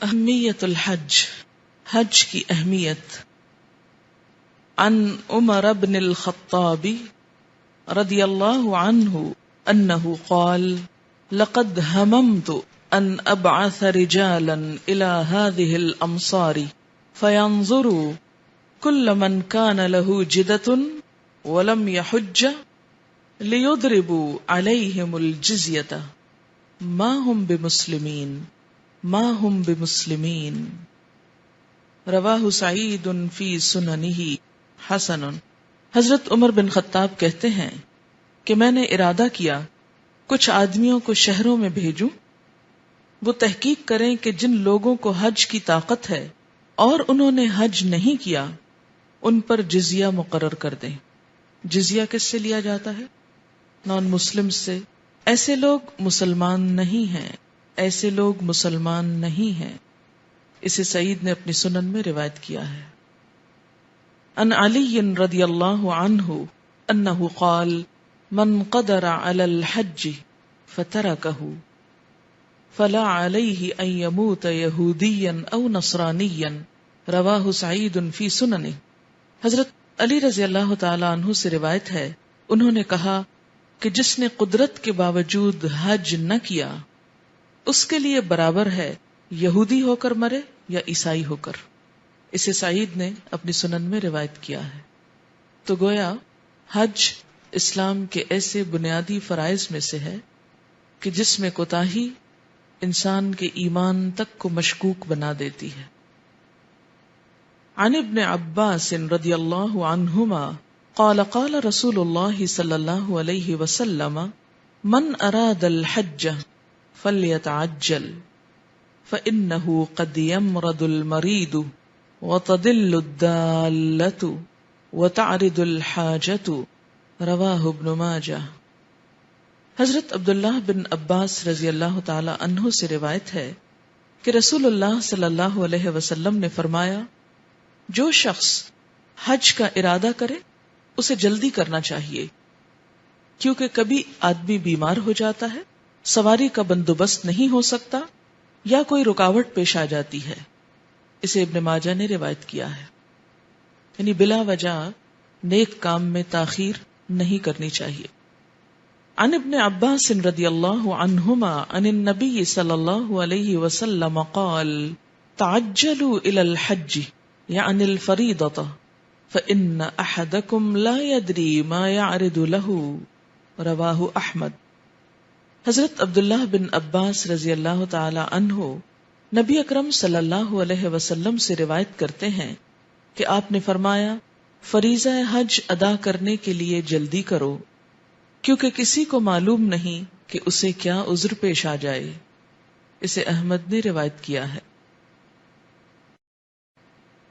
اہمیت الحج، حج کی اہمیت۔ عن عمر بن الخطاب رضی اللہ عنہ انہ قال لقد هممت ان ابعث رجالا الى هذه الامصار فينظروا كل من كان له جدة ولم يحج ليضربوا عليهم الجزية ما هم بمسلمين ما هم بمسلمين رواہ سعید فی سننہ حسن۔ حضرت عمر بن خطاب کہتے ہیں کہ میں نے ارادہ کیا کچھ آدمیوں کو شہروں میں بھیجوں، وہ تحقیق کریں کہ جن لوگوں کو حج کی طاقت ہے اور انہوں نے حج نہیں کیا ان پر جزیہ مقرر کر دیں۔ جزیہ کس سے لیا جاتا ہے؟ نان مسلم سے۔ ایسے لوگ مسلمان نہیں ہیں، ایسے لوگ مسلمان نہیں ہیں۔ اسے سعید نے اپنی سنن میں روایت کیا ہے۔ عن علی رضی اللہ عنہ انہ قال من قدر علی الحج فترکہ فلا علیہ ان یموت یہودیا او نصرانیا رواہ سعید فی سننہ۔ حضرت علی رضی اللہ تعالی عنہ سے روایت ہے، انہوں نے کہا کہ جس نے قدرت کے باوجود حج نہ کیا اس کے لیے برابر ہے یہودی ہو کر مرے یا عیسائی ہو کر۔ اسے سعید نے اپنی سنن میں روایت کیا ہے۔ تو گویا حج اسلام کے ایسے بنیادی فرائض میں سے ہے کہ جس میں کوتاہی انسان کے ایمان تک کو مشکوک بنا دیتی ہے۔ عن ابن عباس رضی اللہ عنہما قال قال رسول اللہ صلی اللہ علیہ وسلم من اراد الحج فلیتعجل فإنه قد يمرض المريض وتضل الدالة وتعرض الحاجة رواہ ابن ماجہ۔ حضرت عبداللہ بن عباس رضی اللہ تعالی عنہ سے روایت ہے کہ رسول اللہ صلی اللہ علیہ وسلم نے فرمایا، جو شخص حج کا ارادہ کرے اسے جلدی کرنا چاہیے، کیونکہ کبھی آدمی بیمار ہو جاتا ہے، سواری کا بندوبست نہیں ہو سکتا یا کوئی رکاوٹ پیش آ جاتی ہے۔ اسے ابن ماجہ نے روایت کیا ہے۔ یعنی بلا وجہ نیک کام میں تاخیر نہیں کرنی چاہیے۔ عن ابن عباس رضی اللہ عنہما عن النبی صلی اللہ علیہ وسلم قال تعجلوا الى الحج یعنی الفریضۃ فإن أحدكم لا يدري ما يعرض له رواہ احمد۔ حضرت عبداللہ بن عباس رضی اللہ تعالی عنہ نبی اکرم صلی اللہ علیہ وسلم سے روایت کرتے ہیں کہ آپ نے فرمایا، فریضہ حج ادا کرنے کے لیے جلدی کرو، کیونکہ کسی کو معلوم نہیں کہ اسے کیا عذر پیش آ جائے۔ اسے احمد نے روایت کیا ہے۔